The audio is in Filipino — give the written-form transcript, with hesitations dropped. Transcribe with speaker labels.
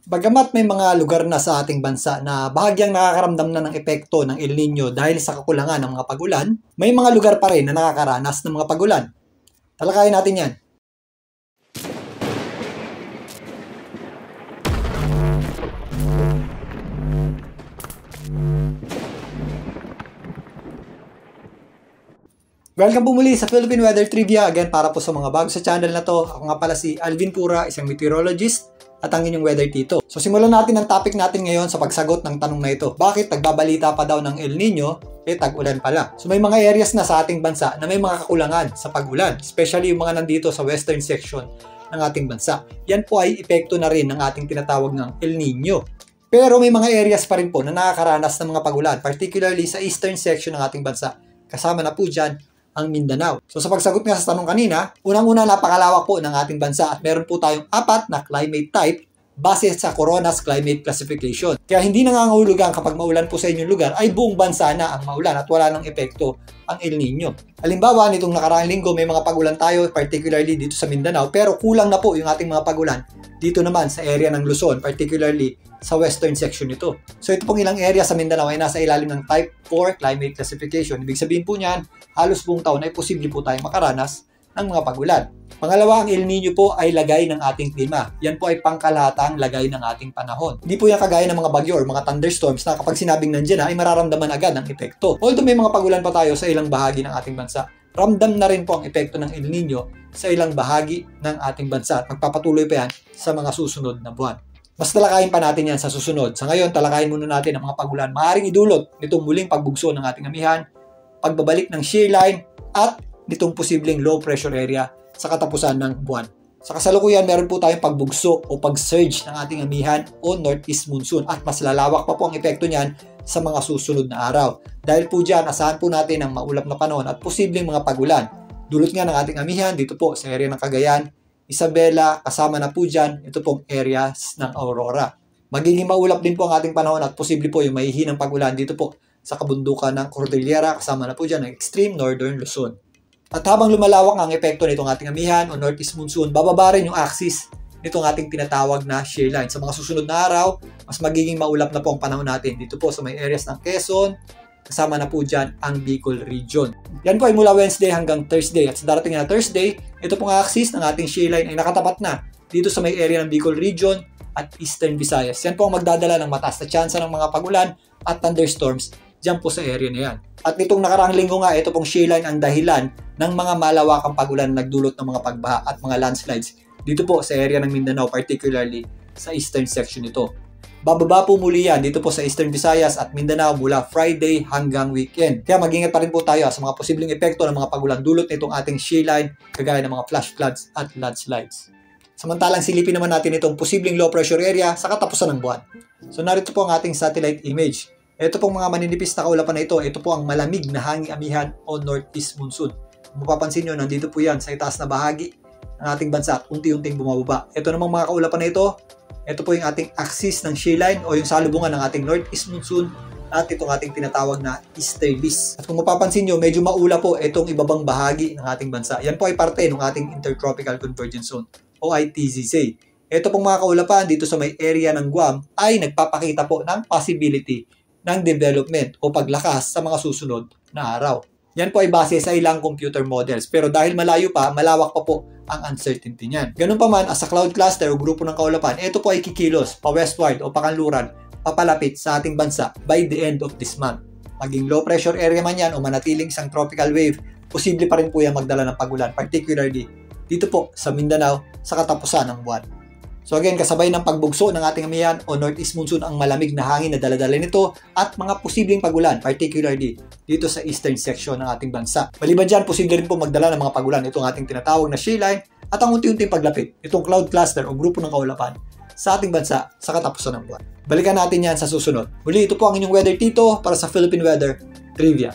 Speaker 1: Bagamat may mga lugar na sa ating bansa na bahagyang nakakaramdam na ng epekto ng El Nino dahil sa kakulangan ng mga pagulan, may mga lugar pa rin na nakakaranas ng mga pagulan. Talakayin natin yan. Welcome po muli sa Philippine Weather Trivia. Again, para po sa mga bago sa channel na to, ako nga pala si Alvin Pura, isang meteorologist at ang inyong weather tito. So simulan natin ang topic natin ngayon sa pagsagot ng tanong na ito. Bakit nagbabalita pa daw ng El Nino, tag-ulan pala? So may mga areas na sa ating bansa na may mga kakulangan sa pag-ulan, especially yung mga nandito sa western section ng ating bansa. Yan po ay epekto na rin ng ating tinatawag ng El Nino. Pero may mga areas pa rin po na nakakaranas ng mga pag-ulan, particularly sa eastern section ng ating bansa. Kasama na po dyan ang Mindanao. So sa pagsagot nga sa tanong kanina, unang-una napakalawak po ng ating bansa at meron po tayong 4 na climate type base sa Corona's Climate Classification. Kaya hindi nangangahulugan kapag maulan po sa inyong lugar ay buong bansa na ang maulan at wala ng epekto ang El Nino. Halimbawa, nitong nakaraang linggo may mga pagulan tayo, particularly dito sa Mindanao, pero kulang na po yung ating mga pagulan dito naman sa area ng Luzon, particularly sa western section nito. So ito pong ilang area sa Mindanao ay nasa ilalim ng Type 4 Climate Classification. Ibig sabihin po niyan, halos buong taon ay posible po tayong makaranas ng mga pagulan. Pangalawa, ang El Nino po ay lagay ng ating klima. Yan po ay pangkalahatang lagay ng ating panahon. Hindi po yan kagaya ng mga bagyo or mga thunderstorms na kapag sinabing nandiyan na ay mararamdaman agad ang epekto. Although may mga pagulan pa tayo sa ilang bahagi ng ating bansa, ramdam na rin po ang epekto ng El Nino sa ilang bahagi ng ating bansa at magpapatuloy pa yan sa mga susunod na buwan. Mas talakayin pa natin yan sa susunod. Sa ngayon, talakayin muna natin ang mga pagulan maaaring idulot nitong muling pagbugso ng ating amihan, pagbabalik ng shear line, at nitong posibleng low pressure area sa katapusan ng buwan. Sa kasalukuyan, meron po tayong pagbugso o pag-surge ng ating amihan o northeast monsoon at mas lalawak pa po ang epekto niyan sa mga susunod na araw. Dahil po dyan, asahan po natin ang maulap na panahon at posibleng mga pagulan. Dulot nga ng ating amihan dito po sa area ng Cagayan, Isabela, kasama na po dyan, ito pong areas ng Aurora. Magiging maulap din po ang ating panahon at posible po yung mahihinang pagulan dito po sa kabundukan ng Cordillera, kasama na po dyan ang extreme northern Luzon. At habang lumalawak ang epekto nitong ating amihan o northeast monsoon, bababa rin yung axis nitong ating tinatawag na shear line. Sa mga susunod na araw, mas magiging maulap na po ang panahon natin dito po sa may areas ng Quezon, kasama na po dyan ang Bicol region. Yan po ay mula Wednesday hanggang Thursday. At sa darating na Thursday, ito pong axis ng ating shear line ay nakatapat na dito sa may area ng Bicol region at Eastern Visayas. Yan po ang magdadala ng mataas na tsansa ng mga pagulan at thunderstorms dyan po sa area na yan. At nitong nakaraang linggo nga, ito pong shear line ang dahilan ng mga malawakang pagulan na nagdulot ng mga pagbaha at mga landslides dito po sa area ng Mindanao, particularly sa eastern section nito. Bababa po muli yan dito po sa Eastern Visayas at Mindanao mula Friday hanggang weekend. Kaya mag-ingat pa rin po tayo sa mga posibleng epekto ng mga pagulan dulot nitong ating shear line, kagaya ng mga flash floods at landslides. Samantalang silipin naman natin itong posibleng low pressure area sa katapusan ng buwan. So narito po ang ating satellite image. Ito pong mga maninipis na kaulapan na ito po ang malamig na hanging amihan o northeast monsoon. Mapapansin nyo, nandito po yan sa itaas na bahagi ng ating bansa at unti-unting bumababa. Ito namang mga kaulapan na ito po yung ating axis ng shear line o yung salubungan ng ating northeast monsoon at itong ating tinatawag na easterlies. At kung mapapansin nyo, medyo maula po itong ibabang bahagi ng ating bansa. Yan po ay parte ng ating Intertropical Convergence Zone o ITZZ. Ito pong mga kaulapan dito sa may area ng Guam ay nagpapakita po ng possibility ng development o paglakas sa mga susunod na araw. Yan po ay base sa ilang computer models. Pero dahil malayo pa, malawak pa po ang uncertainty niyan. Ganun pa man, as a cloud cluster o grupo ng kaulapan, ito po ay kikilos pa-westward o pakanluran papalapit sa ating bansa by the end of this month. Maging low pressure area man yan o manatiling isang tropical wave, posible pa rin po yan magdala ng pagulan, particularly dito po sa Mindanao sa katapusan ng buwan. So again, kasabay ng pagbugso ng ating amihan o northeast monsoon ang malamig na hangin na daladala nito at mga posibleng pagulan, particularly dito sa eastern section ng ating bansa. Maliban dyan, posible rin po magdala ng mga pagulan itong ating tinatawag na shear line at ang unti-unting paglapit, itong cloud cluster o grupo ng kaulapan sa ating bansa sa katapusan ng buwan. Balikan natin yan sa susunod. Muli, ito po ang inyong weather tito para sa Philippine Weather Trivia.